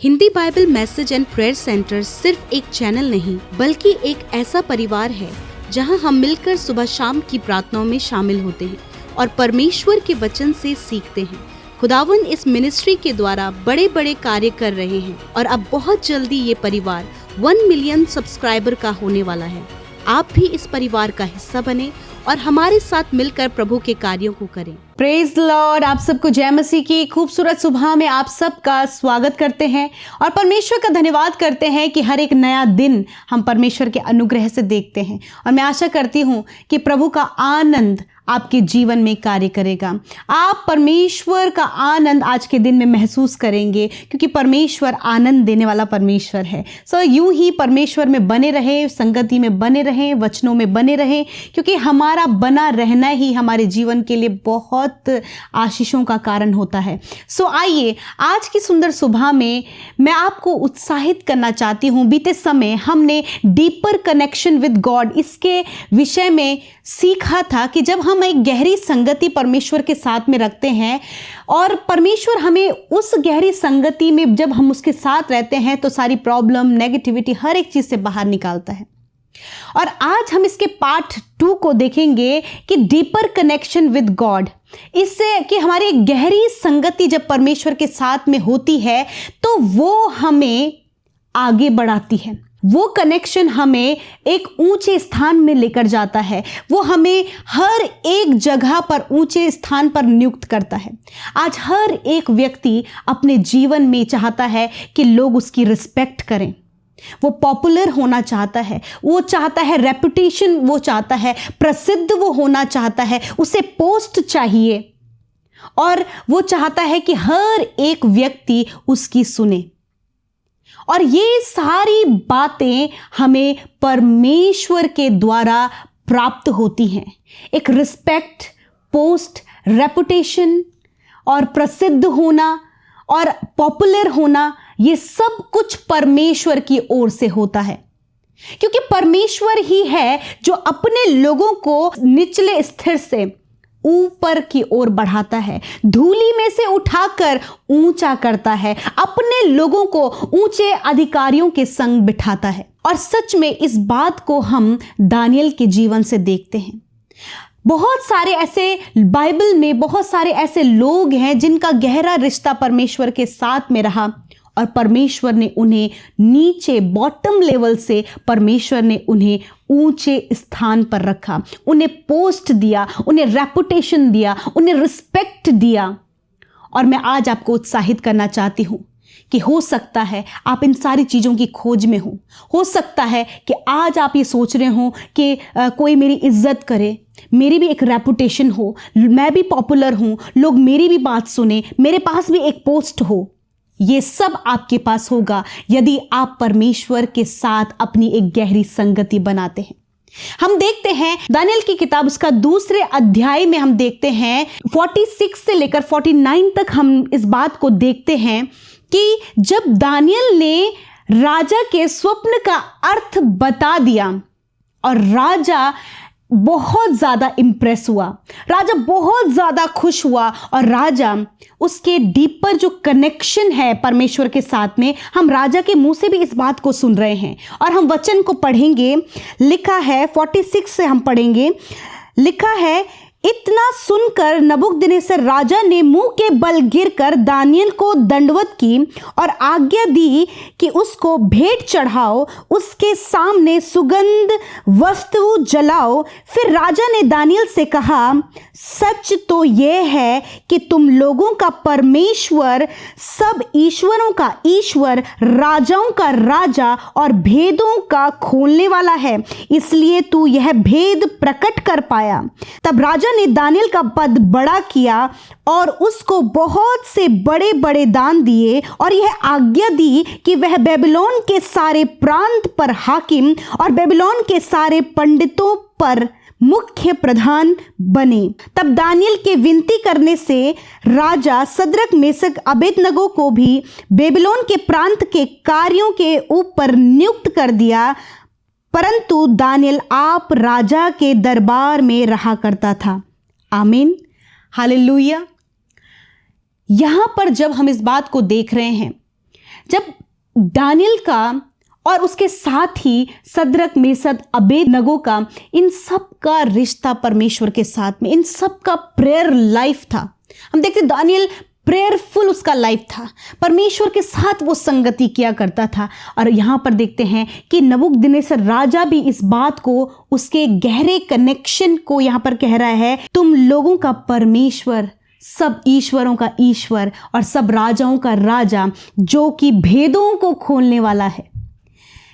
Hindi Bible message and prayer centre सिर्फ एक channel नहीं बल्कि एक ऐसा परिवार है जहां हम मिलकर सुबह शाम की प्रार्थनाओं में शामिल होते हैं और परमेश्वर के वचन से सीखते हैं। खुदावन इस मिनिस्ट्री के द्वारा बड़े बड़े कार्य कर रहे हैं और अब बहुत जल्दी ये परिवार 1 मिलियन सब्सक्राइबर का होने वाला है। आप भी इस परिवार का हिस्सा बने और हमारे साथ मिलकर प्रभु के कार्यों को करें। Praise Lord. आप सबको जय मसीह की खूबसूरत सुबह में आप सबका स्वागत करते हैं और परमेश्वर का धन्यवाद करते हैं कि हर एक नया दिन हम परमेश्वर के अनुग्रह से देखते हैं। और मैं आशा करती हूँ कि प्रभु का आनंद आपके जीवन में कार्य करेगा। आप परमेश्वर का आनंद आज के दिन में महसूस करेंगे क्योंकि परमेश्वर आनंद देने वाला परमेश्वर है। यूं ही परमेश्वर में बने रहें, संगति में बने रहें, वचनों में बने रहें, क्योंकि हमारा बना रहना ही हमारे जीवन के लिए बहुत आशीषों का कारण होता है। आइए आज की सुंदर सुबह में मैं आपको उत्साहित करना चाहती हूँ। बीते समय हमने डीपर कनेक्शन विद गॉड इसके विषय में सीखा था कि जब हम एक गहरी संगति परमेश्वर के साथ में रखते हैं और परमेश्वर हमें उस गहरी संगति में जब हम उसके साथ रहते हैं तो सारी प्रॉब्लम, नेगेटिविटी, हर एक चीज से बाहर निकालता है। और आज हम इसके पार्ट 2 को देखेंगे कि डीपर कनेक्शन विद गॉड। इससे कि हमारी एक गहरी संगति जब परमेश्वर के साथ में होती है तो वो हमें आगे बढ़ाती है। वो कनेक्शन हमें एक ऊंचे स्थान में लेकर जाता है। वो हमें हर एक जगह पर ऊंचे स्थान पर नियुक्त करता है। आज हर एक व्यक्ति अपने जीवन में चाहता है कि लोग उसकी रिस्पेक्ट करें। वो पॉपुलर होना चाहता है, वो चाहता है रेपुटेशन, वो चाहता है प्रसिद्ध वो होना चाहता है, उसे पोस्ट चाहिए और वो चाहता है कि हर एक व्यक्ति उसकी सुने। और ये सारी बातें हमें परमेश्वर के द्वारा प्राप्त होती हैं। एक रिस्पेक्ट, पोस्ट, रेपुटेशन और प्रसिद्ध होना और पॉपुलर होना, ये सब कुछ परमेश्वर की ओर से होता है, क्योंकि परमेश्वर ही है जो अपने लोगों को निचले स्थिर से ऊपर की ओर बढ़ाता है, धूली में से उठाकर ऊंचा करता है, अपने लोगों को ऊंचे अधिकारियों के संग बिठाता है। और सच में इस बात को हम दानियल के जीवन से देखते हैं। बहुत सारे ऐसे बाइबल में बहुत सारे ऐसे लोग हैं जिनका गहरा रिश्ता परमेश्वर के साथ में रहा और परमेश्वर ने उन्हें नीचे बॉटम लेवल से परमेश्वर ने उन्हें ऊंचे स्थान पर रखा, उन्हें पोस्ट दिया, उन्हें रेपुटेशन दिया, उन्हें रिस्पेक्ट दिया। और मैं आज आपको उत्साहित करना चाहती हूं कि हो सकता है आप इन सारी चीज़ों की खोज में हो सकता है कि आज आप ये सोच रहे हो कि कोई मेरी इज्जत करे, मेरी भी एक रेपुटेशन हो, मैं भी पॉपुलर हूं, लोग मेरी भी बात सुने, मेरे पास भी एक पोस्ट हो। ये सब आपके पास होगा यदि आप परमेश्वर के साथ अपनी एक गहरी संगति बनाते हैं। हम देखते हैं दानियल की किताब उसका 2 अध्याय में हम देखते हैं 46 से लेकर 49 तक हम इस बात को देखते हैं कि जब दानियल ने राजा के स्वप्न का अर्थ बता दिया और राजा बहुत ज़्यादा इम्प्रेस हुआ, राजा बहुत ज़्यादा खुश हुआ और राजा उसके डीपर जो कनेक्शन है परमेश्वर के साथ में, हम राजा के मुंह से भी इस बात को सुन रहे हैं। और हम वचन को पढ़ेंगे, लिखा है 46 से हम पढ़ेंगे, लिखा है, इतना सुनकर नबूकदनेस्सर राजा ने मुंह के बल गिरकर दानियल को दंडवत की और आज्ञा दी कि उसको भेंट चढ़ाओ, उसके सामने सुगंध वस्तु जलाओ। फिर राजा ने दानियल से कहा, सच तो यह है कि तुम लोगों का परमेश्वर, सब ईश्वरों का ईश्वर, राजाओं का राजा और भेदों का खोलने वाला है, इसलिए तू यह भेद प्रकट कर पाया। तब राजा ने दानियल का पद बड़ा किया और उसको बहुत से बड़े बड़े दान दिए और यह आज्ञा दी कि वह बेबीलोन के सारे प्रांत पर हाकिम और बेबीलोन के सारे पंडितों पर मुख्य प्रधान बने। तब दानियल के विनती करने से राजा सद्रक, मेशक, अबेदनगो को भी बेबीलोन के प्रांत के कार्यों के ऊपर नियुक्त कर दिया, परंतु दानियल आप राजा के दरबार में रहा करता था। आमीन, हालेलुया। यहां पर जब हम इस बात को देख रहे हैं जब दानियल का और उसके साथ ही सद्रक मेसक अबेदनगो का, इन सब का रिश्ता परमेश्वर के साथ में, इन सब का प्रेयर लाइफ था। हम देखते दानियल प्रेयरफुल उसका लाइफ था, परमेश्वर के साथ वो संगति किया करता था। और यहाँ पर देखते हैं कि नबूकदनेस्सर राजा भी इस बात को, उसके गहरे कनेक्शन को यहाँ पर कह रहा है, तुम लोगों का परमेश्वर, सब ईश्वरों का ईश्वर और सब राजाओं का राजा, जो कि भेदों को खोलने वाला है।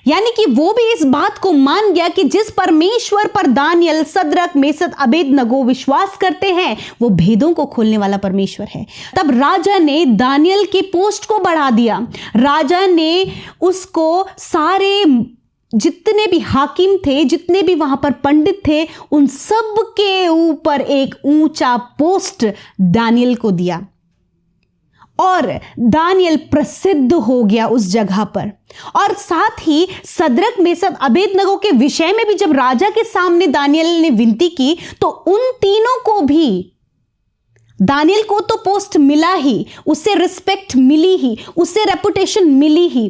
यानी कि वो भी इस बात को मान गया कि जिस परमेश्वर पर दानियल, सद्रक, मेसक, अबेदनगो विश्वास करते हैं, वो भेदों को खोलने वाला परमेश्वर है। तब राजा ने दानियल की पोस्ट को बढ़ा दिया। राजा ने उसको सारे जितने भी हाकिम थे, जितने भी वहां पर पंडित थे, उन सब के ऊपर एक ऊंचा पोस्ट दानियल को दिया और दानियल प्रसिद्ध हो गया उस जगह पर। और साथ ही सद्रक, मेसक, अबेदनगो के विषय में भी जब राजा के सामने दानियल ने विनती की, तो उन तीनों को भी, दानियल को तो पोस्ट मिला ही, उससे रिस्पेक्ट मिली ही, उससे रेपुटेशन मिली ही,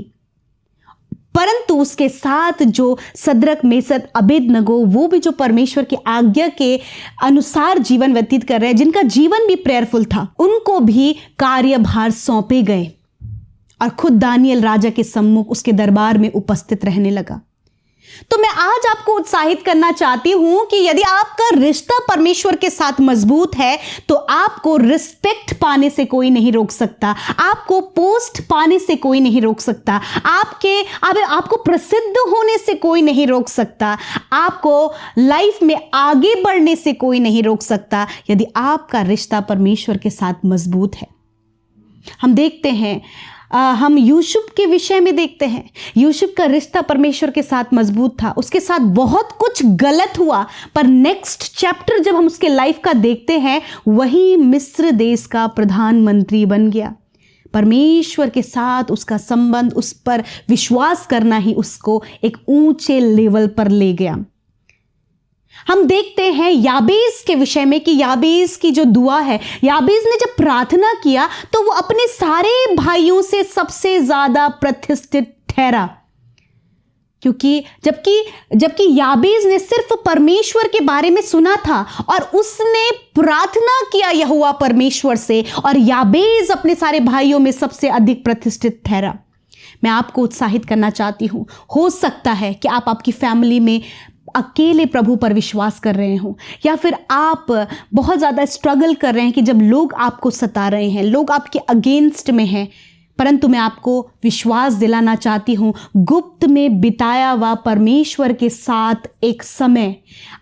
परंतु उसके साथ जो सद्रक, मेसक, अबेदनगो, वो भी जो परमेश्वर की आज्ञा के अनुसार जीवन व्यतीत कर रहे हैं, जिनका जीवन भी प्रेयरफुल था, उनको भी कार्यभार सौंपे गए। और खुद दानियल राजा के सम्मुख, उसके दरबार में उपस्थित रहने लगा। तो मैं आज आपको उत्साहित करना चाहती हूं कि यदि आपका रिश्ता परमेश्वर के साथ मजबूत है, तो आपको रिस्पेक्ट पाने से कोई नहीं रोक सकता, आपको पोस्ट पाने से कोई नहीं रोक सकता, आपको प्रसिद्ध होने से कोई नहीं रोक सकता, आपको लाइफ में आगे बढ़ने से कोई नहीं रोक सकता, यदि आपका रिश्ता परमेश्वर के साथ मजबूत है। हम देखते हैं, हम यूसुफ के विषय में देखते हैं, यूसुफ का रिश्ता परमेश्वर के साथ मजबूत था। उसके साथ बहुत कुछ गलत हुआ, पर नेक्स्ट चैप्टर जब हम उसके लाइफ का देखते हैं, वही मिस्र देश का प्रधानमंत्री बन गया। परमेश्वर के साथ उसका संबंध, उस पर विश्वास करना ही उसको एक ऊंचे लेवल पर ले गया। हम देखते हैं याबेस के विषय में कि याबेस की जो दुआ है, याबेस ने जब प्रार्थना किया तो वो अपने सारे भाइयों से सबसे ज्यादा प्रतिष्ठित ठहरा, क्योंकि जबकि याबेस ने सिर्फ परमेश्वर के बारे में सुना था और उसने प्रार्थना किया यहोवा परमेश्वर से, और याबेस अपने सारे भाइयों में सबसे अधिक प्रतिष्ठित ठहरा। मैं आपको उत्साहित करना चाहती हूं, हो सकता है कि आप आपकी फैमिली में अकेले प्रभु पर विश्वास कर रहे हो, या फिर आप बहुत ज़्यादा स्ट्रगल कर रहे हैं कि जब लोग आपको सता रहे हैं, लोग आपके अगेंस्ट में हैं, परंतु मैं आपको विश्वास दिलाना चाहती हूँ, गुप्त में बिताया हुआ परमेश्वर के साथ एक समय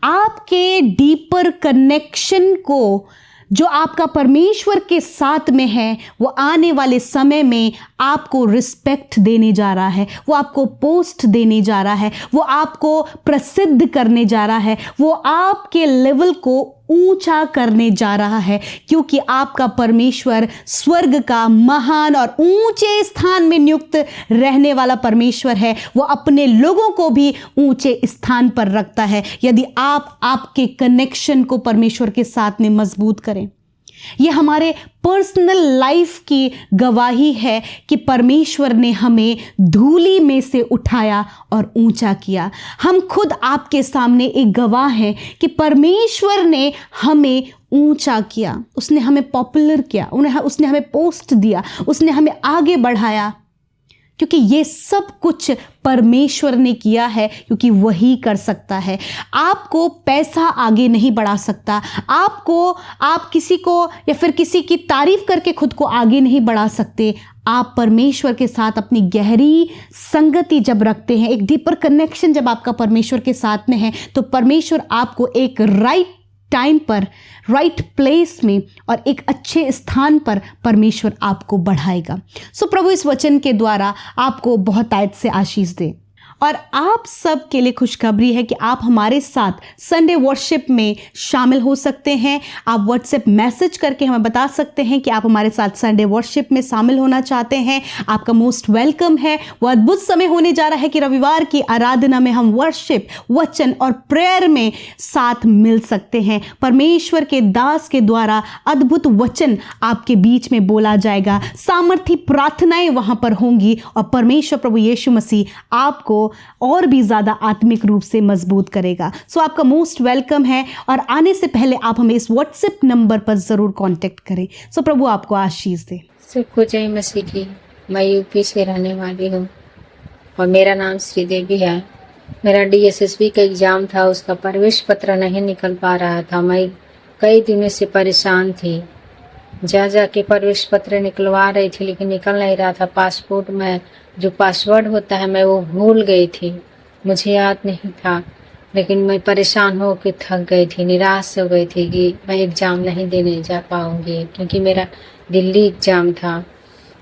आपके डीपर कनेक्शन को, जो आपका परमेश्वर के साथ में है, वो आने वाले समय में आपको रिस्पेक्ट देने जा रहा है, वो आपको पोस्ट देने जा रहा है, वो आपको प्रसिद्ध करने जा रहा है, वो आपके लेवल को ऊंचा करने जा रहा है, क्योंकि आपका परमेश्वर स्वर्ग का महान और ऊंचे स्थान में नियुक्त रहने वाला परमेश्वर है। वो अपने लोगों को भी ऊंचे स्थान पर रखता है, यदि आप आपके कनेक्शन को परमेश्वर के साथ में मजबूत करें। ये हमारे पर्सनल लाइफ की गवाही है कि परमेश्वर ने हमें धूली में से उठाया और ऊंचा किया। हम खुद आपके सामने एक गवाह हैं कि परमेश्वर ने हमें ऊंचा किया, उसने हमें पॉपुलर किया, उसने हमें पोस्ट दिया, उसने हमें आगे बढ़ाया, क्योंकि ये सब कुछ परमेश्वर ने किया है, क्योंकि वही कर सकता है। आपको पैसा आगे नहीं बढ़ा सकता, आप किसी को या फिर किसी की तारीफ करके खुद को आगे नहीं बढ़ा सकते। आप परमेश्वर के साथ अपनी गहरी संगति जब रखते हैं, एक डीपर कनेक्शन जब आपका परमेश्वर के साथ में है, तो परमेश्वर आपको एक राइट टाइम पर, राइट प्लेस में और एक अच्छे स्थान पर परमेश्वर आपको बढ़ाएगा। सो प्रभु इस वचन के द्वारा आपको बहुत आयत से आशीष दे। और आप सब के लिए खुशखबरी है कि आप हमारे साथ संडे वर्शिप में शामिल हो सकते हैं। आप व्हाट्सएप मैसेज करके हमें बता सकते हैं कि आप हमारे साथ संडे वर्शिप में शामिल होना चाहते हैं। आपका मोस्ट वेलकम है। वो अद्भुत समय होने जा रहा है कि रविवार की आराधना में हम वर्शिप, वचन और प्रेयर में साथ मिल सकते हैं। परमेश्वर के दास के द्वारा अद्भुत वचन आपके बीच में बोला जाएगा, सामर्थी प्रार्थनाएं वहां पर होंगी और परमेश्वर प्रभु यीशु मसीह आपको और भी ज़्यादा आत्मिक रूप से मजबूत करेगा। सो आपका मोस्ट वेलकम है और आने से पहले आप हमें इस व्हाट्सएप नंबर पर ज़रूर कांटेक्ट करें। सो प्रभु आपको आशीष दे। सबको जय मसीह की। मैं यूपी से रहने वाली हूँ और मेरा नाम श्रीदेवी है। मेरा DSSB का एग्ज़ाम था, उसका प्रवेश पत्र नहीं निकल पा रहा था। मैं कई दिनों से परेशान थी, जा के प्रवेश पत्र निकलवा रही थी लेकिन निकल नहीं रहा था। पासपोर्ट में जो पासवर्ड होता है मैं वो भूल गई थी, मुझे याद नहीं था। लेकिन मैं परेशान हो के थक गई थी, निराश हो गई थी कि मैं एग्ज़ाम नहीं देने जा पाऊँगी, क्योंकि मेरा दिल्ली एग्ज़ाम था।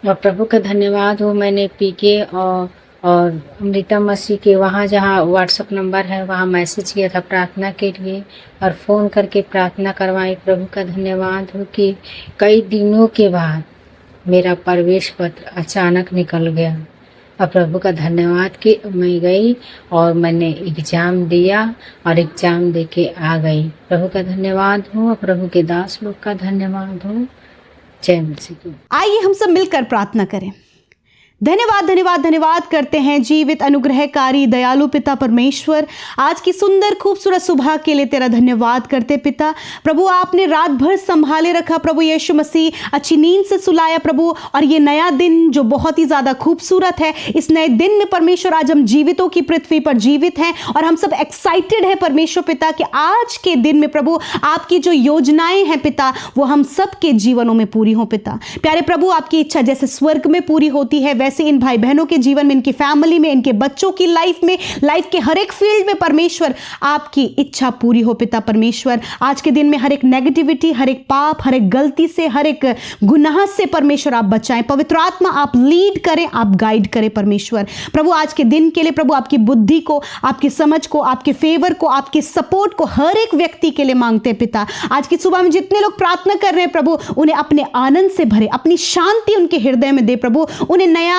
और प्रभु का धन्यवाद हो, मैंने PK और अमृता मसीह के वहाँ जहाँ व्हाट्सएप नंबर है वहाँ मैसेज किया था प्रार्थना के लिए और फ़ोन करके प्रार्थना करवाई। प्रभु का धन्यवाद हो कि कई दिनों के बाद मेरा प्रवेश पत्र अचानक निकल गया। और प्रभु का धन्यवाद कि मैं गई और मैंने एग्ज़ाम दिया और एग्ज़ाम दे के आ गई। प्रभु का धन्यवाद हो और प्रभु के दास लोग का धन्यवाद हो। जय मसीह। आइए हम सब मिलकर प्रार्थना करें। धन्यवाद धन्यवाद धन्यवाद करते हैं जीवित अनुग्रहकारी दयालु पिता परमेश्वर, आज की सुंदर खूबसूरत सुबह के लिए तेरा धन्यवाद करते पिता। प्रभु आपने रात भर संभाले रखा प्रभु यीशु मसीह, अच्छी नींद से सुलाया प्रभु, और ये नया दिन जो बहुत ही ज़्यादा खूबसूरत है, इस नए दिन में परमेश्वर आज हम जीवितों की पृथ्वी पर जीवित हैं और हम सब एक्साइटेड है परमेश्वर पिता कि आज के दिन में प्रभु आपकी जो योजनाएं हैं पिता वो हम सब के जीवनों में पूरी हो पिता। प्यारे प्रभु, आपकी इच्छा जैसे स्वर्ग में पूरी होती है वैसे इन भाई बहनों के जीवन में, इनकी फैमिली में, इनके बच्चों की लाइफ में, लाइफ के हर एक फील्ड में परमेश्वर आपकी इच्छा पूरी हो पिता परमेश्वर। आज के दिन में हर एक नेगेटिविटी, हर एक पाप, हर एक गलती से, हर एक गुनाह से परमेश्वर आप बचाएं। पवित्र आत्मा आप लीड करें, आप गाइड करें परमेश्वर। प्रभु आज के दिन के लिए प्रभु आपकी बुद्धि को, आपकी समझ को, आपके फेवर को, आपके सपोर्ट को हर एक व्यक्ति के लिए मांगते हैं पिता। आज की सुबह में जितने लोग प्रार्थना कर रहे हैं प्रभु उन्हें अपने आनंद से भरे, अपनी शांति उनके हृदय में दे प्रभु, उन्हें नया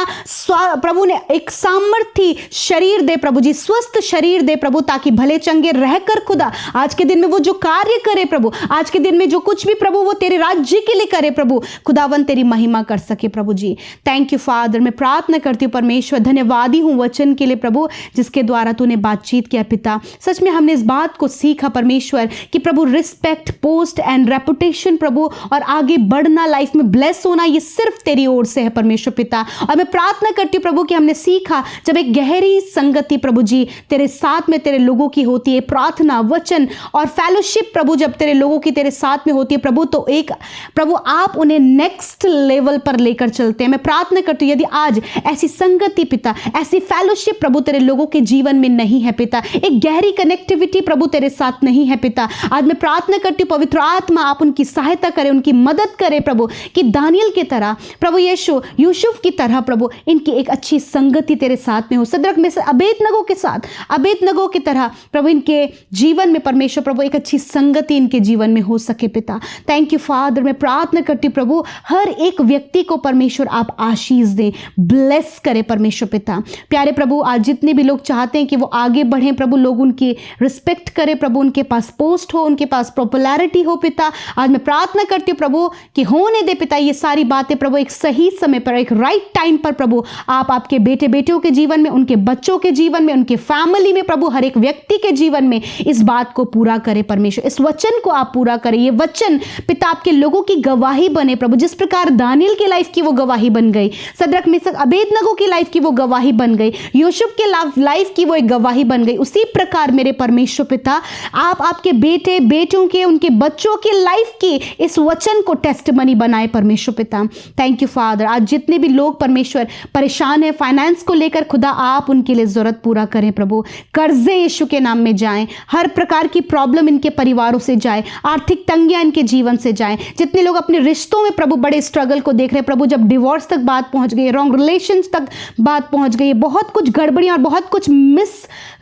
प्रभु ने एक सामर्थी शरीर दे प्रभु जी, स्वस्थ शरीर दे प्रभु, ताकि भले चंगे रहकर खुदा आज के दिन में वो जो कार्य करे प्रभु, आज के दिन में जो कुछ भी प्रभु वो तेरे राज्य के लिए करे प्रभु, खुदावन तेरी महिमा कर सके प्रभु जी। Thank you father. मैं प्रार्थना करती हूँ परमेश्वर, धन्यवादी हूँ वचन के लिए प्रभु जिसके द्वारा तूने बातचीत किया पिता। सच में हमने इस बात को सीखा परमेश्वर कि प्रभु रिस्पेक्ट, पोस्ट एंड रेपुटेशन प्रभु और आगे बढ़ना, लाइफ में ब्लेस होना, ये सिर्फ तेरी ओर से है परमेश्वर पिता। और मैं प्रार्थना करती हूँ प्रभु कि हमने सीखा जब एक गहरी संगति प्रभु जी तेरे साथ में तेरे लोगों की होती है, प्रार्थना, वचन और फेलोशिप प्रभु जब तेरे लोगों की तेरे साथ में होती है प्रभु, तो एक प्रभु आप उन्हें नेक्स्ट लेवल पर लेकर चलते हैं। मैं प्रार्थना करती हूँ यदि आज ऐसी संगति पिता, ऐसी फेलोशिप प्रभु तेरे लोगों के जीवन में नहीं है पिता, एक गहरी कनेक्टिविटी प्रभु तेरे साथ नहीं है पिता, आज मैं प्रार्थना करती हूँ पवित्र आत्मा आप उनकी सहायता करें, उनकी मदद करें प्रभु, कि दानियल की तरह प्रभु यीशु, यूसुफ की तरह प्रभु इनकी एक अच्छी संगति तेरे साथ में हो। सदरक में से अबेदनगो के साथ, अबेदनगो की तरह प्रभु इनके जीवन में परमेश्वर प्रभु एक अच्छी संगति इनके जीवन में हो सके पिता। Thank you father. मैं प्रार्थना करती प्रभु हर एक व्यक्ति को परमेश्वर आप आशीष दें, ब्लेस करें परमेश्वर पिता। प्यारे प्रभु, आज जितने भी लोग चाहते हैं कि वो आगे बढ़ें प्रभु, लोग उनकी रिस्पेक्ट करें प्रभु, उनके पास पोस्ट हो, उनके पास पॉपुलैरिटी हो पिता, आज मैं प्रार्थना करती हूँ प्रभु कि होने दे पिता ये सारी बातें प्रभु एक सही समय पर, एक राइट टाइम पर प्रभु आप आपके बेटे बेटियों के जीवन में, उनके बच्चों के जीवन में, उनके फैमिली में प्रभु हर एक व्यक्ति के जीवन में इस बात को पूरा करें परमेश्वर, इस वचन को आप पूरा करें। ये वचन पिता आपके लोगों की गवाही बने प्रभु, जिस प्रकार दानियल की लाइफ की वो गवाही बन गई, सदरक मेशक अबेदनगो की लाइफ की वो गवाही बन गई, यूसुफ के लाइफ की वो एक गवाही बन गई, उसी प्रकार मेरे परमेश्वर पिता आप आपके बेटे बेटियों के, उनके बच्चों की लाइफ की इस वचन को टेस्टमनी बनाए परमेश्वर पिता। Thank you father. आज जितने भी लोग परमेश्वर परमेश्वर परेशान है फाइनेंस को लेकर, खुदा आप उनके लिए ज़रूरत पूरा करें प्रभु। कर्जे यीशु के नाम में जाएं, हर प्रकार की प्रॉब्लम इनके परिवारों से जाए, आर्थिक तंगियां इनके जीवन से जाएं। जितने लोग अपने रिश्तों में प्रभु बड़े स्ट्रगल को देख रहे हैं प्रभु, जब डिवोर्स तक बात पहुंच गई, रॉन्ग रिलेशंस तक बात पहुंच गई, बहुत कुछ गड़बड़ियां और बहुत कुछ मिस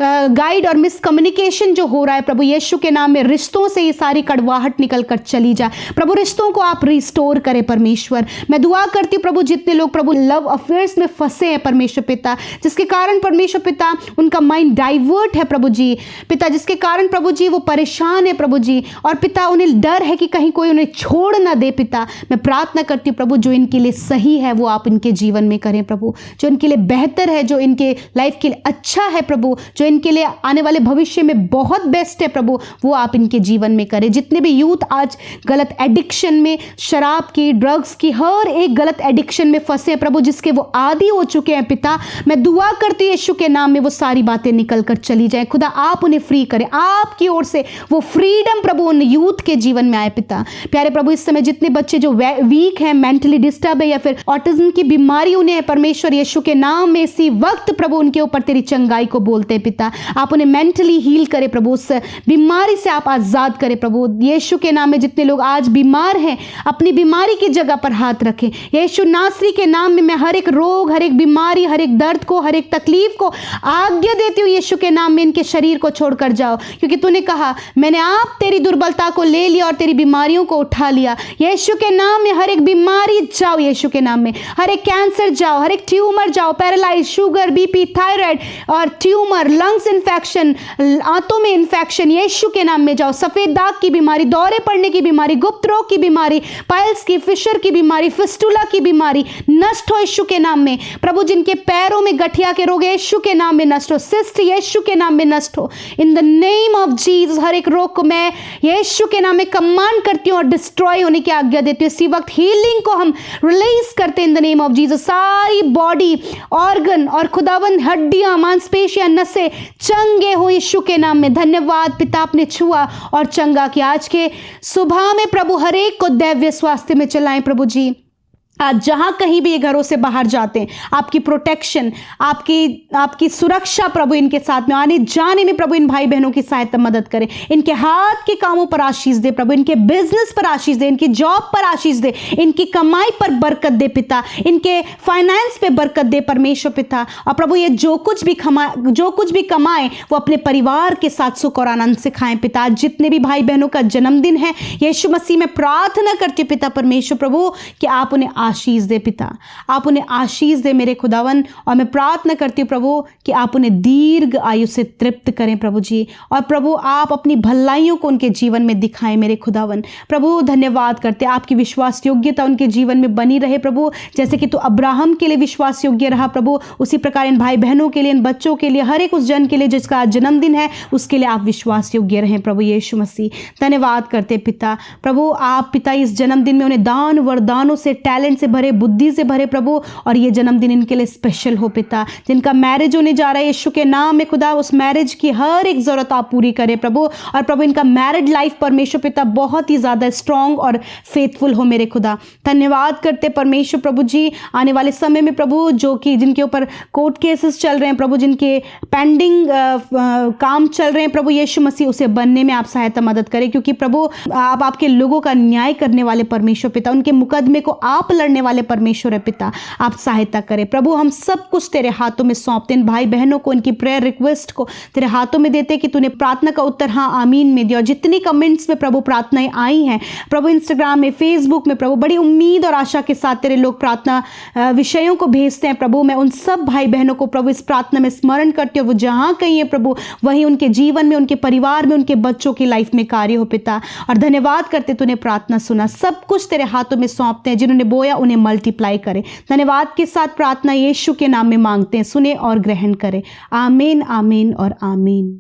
गाइड और मिस कम्युनिकेशन जो हो रहा है प्रभु, यीशु के नाम में रिश्तों से ये सारी कड़वाहट निकल कर चली जाए प्रभु। रिश्तों को आप रिस्टोर करें परमेश्वर। मैं दुआ करती हूँ प्रभु, जितने लोग प्रभु लव अफेयर्स में फंसे हैं परमेश्वर पिता, जिसके कारण परमेश्वर पिता उनका माइंड डाइवर्ट है प्रभु जी पिता, जिसके कारण प्रभु जी वो परेशान है प्रभु जी, और पिता उन्हें डर है कि कहीं कोई उन्हें छोड़ ना दे पिता, मैं प्रार्थना करती हूँ प्रभु, जो इनके लिए सही है वो आप इनके जीवन में करें प्रभु, जो इनके लिए बेहतर है, जो इनके लाइफ के लिए अच्छा है प्रभु, जो इनके लिए आने वाले भविष्य में बहुत बेस्ट है प्रभु, वो आप इनके जीवन में करें। जितने भी यूथ आज गलत एडिक्शन में, शराब की, ड्रग्स की, हर एक गलत एडिक्शन में फंसे हैं प्रभु, जिसके वो आदी हो चुके हैं पिता, मैं दुआ करती हूँ यीशु के नाम में वो सारी बातें निकल कर चली जाए खुदा, आप उन्हें फ्री करें, आपकी ओर से वो फ्रीडम प्रभु उन यूथ के जीवन में आए पिता। प्यारे प्रभु, इस समय जितने बच्चे जो वीक हैं, मेंटली डिस्टर्ब है या फिर ऑटिज्म की बीमारी उन्हें है परमेश्वर, यीशु के नाम में इसी वक्त प्रभु उनके ऊपर तेरी चंगाई को बोलते हैं पिता, आप उन्हें मेंटली हील करें प्रभु, उस बीमारी से आप आजाद करें प्रभु यीशु के नाम में। जितने लोग आज बीमार हैं अपनी बीमारी की जगह पर हाथ रखें यीशु नासरी के नाम में। मैं हर एक रोग, हर एक बीमारी, हर एक दर्द को, हर एक तकलीफ को आज्ञा देती हूँ यीशु के नाम में, इनके शरीर को छोड़कर जाओ, क्योंकि तूने कहा मैंने आप तेरी दुर्बलता को ले लिया और तेरी बीमारियों को उठा लिया। यीशु के नाम में हर एक बीमारी जाओ यीशु के नाम में, हर एक कैंसर जाओ, हर एक ट्यूमर जाओ, पैरालाइज, शुगर, बीपी, थायराइड और ट्यूमर, लंग्स इन्फेक्शन, आंतों में इन्फेक्शन यीशु के नाम में जाओ, सफेद दाग की बीमारी, दौरे पड़ने की बीमारी, गुप्त रोग की बीमारी, पाइल्स की, फिशर की बीमारी, फिस्टुला की बीमारी नष्ट हो यीशु के नाम में प्रभु। जिनके पैरों में गठिया के रोग यीशु के नाम में नष्ट हो, सिस्ट यीशु के नाम में नष्ट हो, in the name of Jesus. हर एक रोग को मैं यीशु के नाम में कमांड करती हूँ और डिस्ट्रॉय होने की आज्ञा देती हूँ। इसी वक्त हीलिंग को हम रिलीज करते हैं इन द नेम ऑफ जीसस। सारी बॉडी, ऑर्गन और खुदावंद हड्डियां, मांसपेशियां, नसें चंगे हो यीशु के नाम में। धन्यवाद पिता, आपने छुआ और चंगा किया। आज के सुबह में प्रभु हर एक को दैव्य स्वास्थ्य में चलाएं प्रभु जी। आज जहां कहीं भी ये घरों से बाहर जाते हैं, आपकी प्रोटेक्शन, आपकी सुरक्षा प्रभु इनके साथ में, आने जाने में प्रभु इन भाई बहनों की सहायता मदद करें। इनके हाथ के कामों पर आशीष दे प्रभु, इनके बिजनेस पर आशीष दे, इनकी जॉब पर आशीष दे, इनकी कमाई पर बरकत दे पिता, इनके फाइनेंस पे बरकत दे परमेश्वर पिता। और प्रभु ये जो कुछ भी कमाएं वो अपने परिवार के साथ सुख और आनंद से खाएं पिता। जितने भी भाई बहनों का जन्मदिन है यीशु मसीह में प्रार्थना करती हूँ पिता परमेश्वर प्रभु कि आप उन्हें आशीष दे पिता, आप उन्हें आशीष दे मेरे खुदावन। और मैं प्रार्थना करती हूँ प्रभु कि आप उन्हें दीर्घ आयु से तृप्त करें प्रभु जी। और प्रभु आप अपनी भलाइयों को उनके जीवन में दिखाएं मेरे खुदावन। प्रभु धन्यवाद करते, आपकी विश्वास योग्यता उनके जीवन में बनी रहे प्रभु। जैसे कि तू अब्राहम के लिए विश्वास योग्य रहा प्रभु, उसी प्रकार इन भाई बहनों के लिए, इन बच्चों के लिए, हर एक उस जन के लिए जिसका आज जन्मदिन है, उसके लिए आप विश्वास योग्य रहें प्रभु यीशु मसीह। धन्यवाद करते पिता। प्रभु आप पिता इस जन्मदिन में उन्हें दान वरदानों से, टैलेंट से भरे, बुद्धि से भरे प्रभु, और ये जन्मदिन इनके लिए स्पेशल हो पिता। जिनका मैरिज होने जा रहा है यीशु के नाम में खुदा, उस मैरिज की हर एक जरूरत आप पूरी करें प्रभु। और प्रभु इनका मैरिड लाइफ परमेश्वर पिता बहुत ही ज्यादा स्ट्रांग और फेथफुल हो मेरे खुदा। धन्यवाद करते परमेश्वर प्रभु जी। आने वाले समय में प्रभु जो कि जिनके ऊपर कोर्ट केसेस चल रहे हैं प्रभु, जिनके पेंडिंग काम चल रहे हैं प्रभु यीशु मसीह, उसे बनने में आप सहायता मदद करें, क्योंकि प्रभु आप आपके लोगों का न्याय करने वाले परमेश्वर पिता, उनके मुकदमे को आप लड़ने वाले परमेश्वर है पिता। आप सहायता करें प्रभु। हम सब कुछ तेरे हाथों में सौंपते, इन भाई बहनों को, इनकी प्रेयर रिक्वेस्ट को तेरे हाथों में देते कि तूने प्रार्थना का उत्तर हाँ आमीन में दिया। और जितनी कमेंट्स में प्रभु प्रार्थनाएं आई हैं प्रभु, इंस्टाग्राम में, फेसबुक में प्रभु, बड़ी उम्मीद और आशा के साथ तेरे लोग प्रार्थना विषयों को भेजते हैं प्रभु। मैं उन सब भाई बहनों को प्रभु इस प्रार्थना में स्मरण करती हूँ। वो जहाँ कहीं है प्रभु, वहीं उनके जीवन में, उनके परिवार में, उनके बच्चों की लाइफ में कार्य हो पिता। और धन्यवाद करते तूने प्रार्थना सुना। सब कुछ तेरे हाथों में सौंपते हैं। जिन्होंने बोया उन्हें मल्टीप्लाई करे। धन्यवाद के साथ प्रार्थना यीशु के नाम में मांगते हैं, सुने और ग्रहण करें। आमीन, आमीन और आमीन।